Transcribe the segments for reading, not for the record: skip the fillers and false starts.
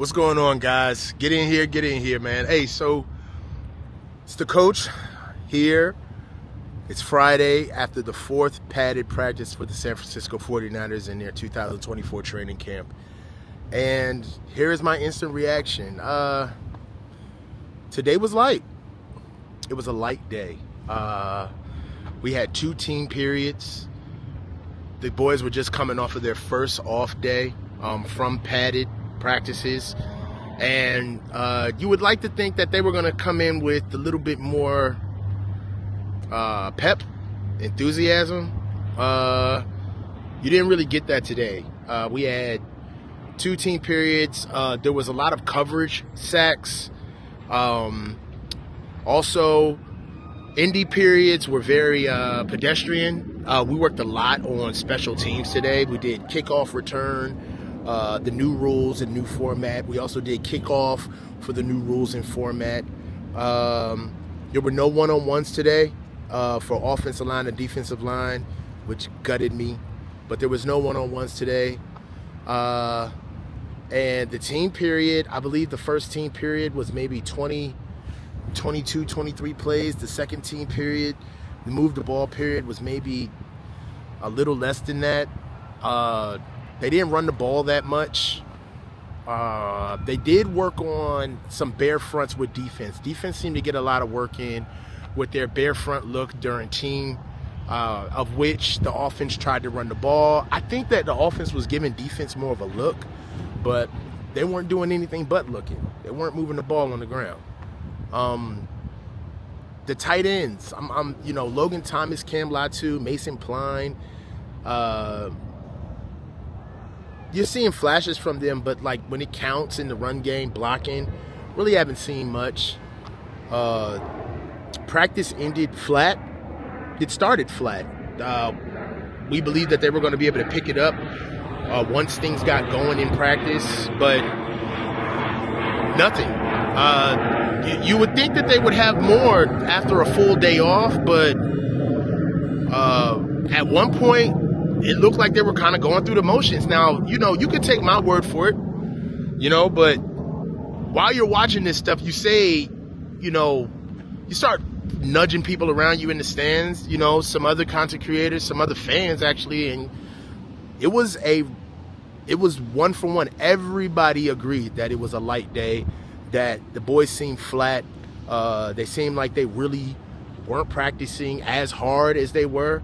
What's going on, guys? Get in here, man. Hey, so it's the coach here. It's Friday after the fourth padded practice for the San Francisco 49ers in their 2024 training camp. And here is my instant reaction. Today was light. It was a light day. We had 2 team periods. The boys were just coming off of their first off day from padded practices, and you would like to think that they were going to come in with a little bit more pep, enthusiasm. You didn't really get that today. We had 2 team periods. There was a lot of coverage, sacks. Also, indie periods were very pedestrian. We worked a lot on special teams today. We did kickoff return, the new rules and new format. We also did kickoff for the new rules and format. There were no one-on-ones today for offensive line and defensive line, which gutted me. But there was no one-on-ones today. And the team period, I believe the first team period was maybe 22, 23 plays. The second team period, the move the ball period, was maybe a little less than that. They didn't run the ball that much. They did work on some bare fronts with defense. Defense seemed to get a lot of work in with their bare front look during team, of which the offense tried to run the ball. I think that the offense was giving defense more of a look, but they weren't doing anything but looking. They weren't moving the ball on the ground. The tight ends, Logan Thomas, Cam Latu, Mason Pline, you're seeing flashes from them, but like when it counts in the run game, blocking, really haven't seen much. Practice ended flat. It started flat. We believed that they were going to be able to pick it up once things got going in practice, but nothing. You would think that they would have more after a full day off, but at one point, it looked like they were kind of going through the motions. Now, you could take my word for it, but while you're watching this stuff, you say, you start nudging people around you in the stands, some other content creators, some other fans actually, and it was one for one. Everybody agreed that it was a light day, that the boys seemed flat. They seemed like they really weren't practicing as hard as they were.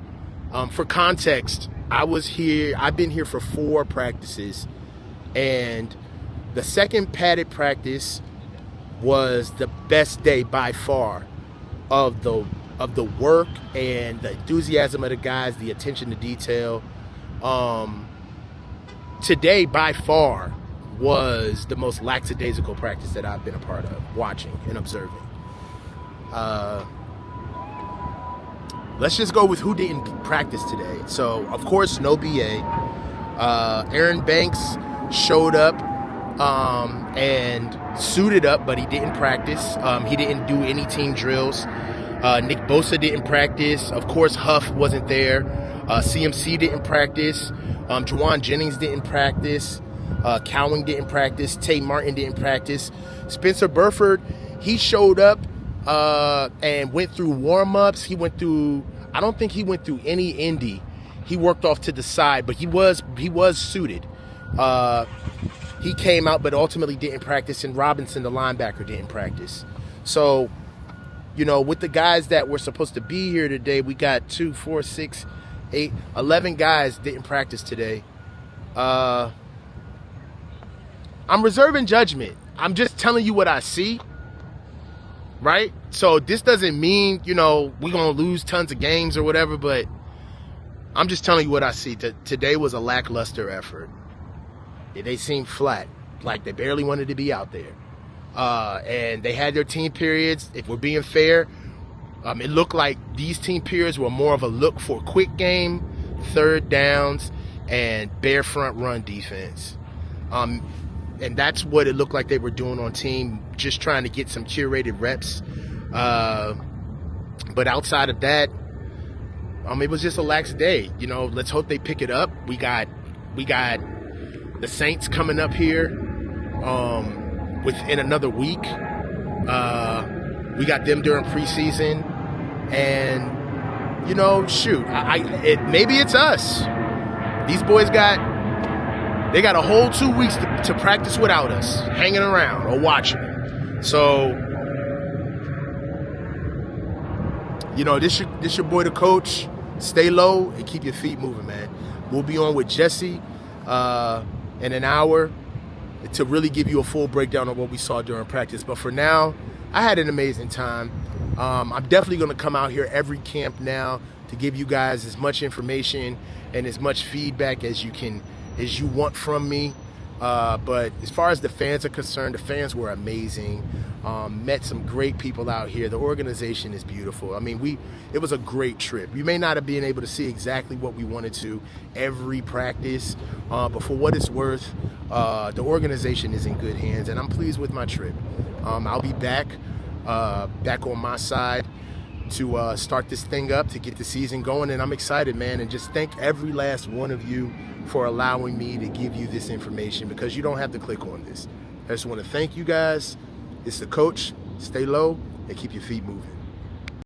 For context, I've been here for 4 practices, and the second padded practice was the best day by far of the work and the enthusiasm of the guys, the attention to detail. Today by far was the most lackadaisical practice that I've been a part of, watching and observing. Let's just go with who didn't practice today. So, of course, no BA. Aaron Banks showed up and suited up, but he didn't practice. He didn't do any team drills. Nick Bosa didn't practice. Of course, Huff wasn't there. CMC didn't practice. Juwan Jennings didn't practice. Cowling didn't practice. Tate Martin didn't practice. Spencer Burford, he showed up and went through warm-ups. I don't think he went through any indie. He worked off to the side, but he was suited. He came out, but ultimately didn't practice, and Robinson, the linebacker, didn't practice. So, with the guys that were supposed to be here today, we got 2, 4, 6, 8, 11 guys didn't practice today. I'm reserving judgment. I'm just telling you what I see, right? So this doesn't mean, we're going to lose tons of games or whatever, but I'm just telling you what I see. Today was a lackluster effort. They seemed flat, like they barely wanted to be out there. And they had their team periods. If we're being fair, it looked like these team periods were more of a look for quick game, third downs, and bare front run defense. And that's what it looked like they were doing on team, just trying to get some curated reps. But outside of that, it was just a lax day. Let's hope they pick it up. We got the Saints coming up here within another week. We got them during preseason, and shoot, maybe it's us. These boys got a whole 2 weeks to practice without us, hanging around or watching. So, this your boy, the coach. Stay low and keep your feet moving, man. We'll be on with Jesse in an hour to really give you a full breakdown of what we saw during practice. But for now, I had an amazing time. I'm definitely going to come out here every camp now to give you guys as much information and as much feedback as you want from me. But as far as the fans are concerned, the fans were amazing. Met some great people out here. The organization is beautiful. I mean, it was a great trip. You may not have been able to see exactly what we wanted to every practice, but for what it's worth, the organization is in good hands, and I'm pleased with my trip. I'll be back on my side to start this thing up, to get the season going, and I'm excited, man, and just thank every last one of you for allowing me to give you this information, because you don't have to click on this. I just want to thank you guys. It's the coach. Stay low and keep your feet moving.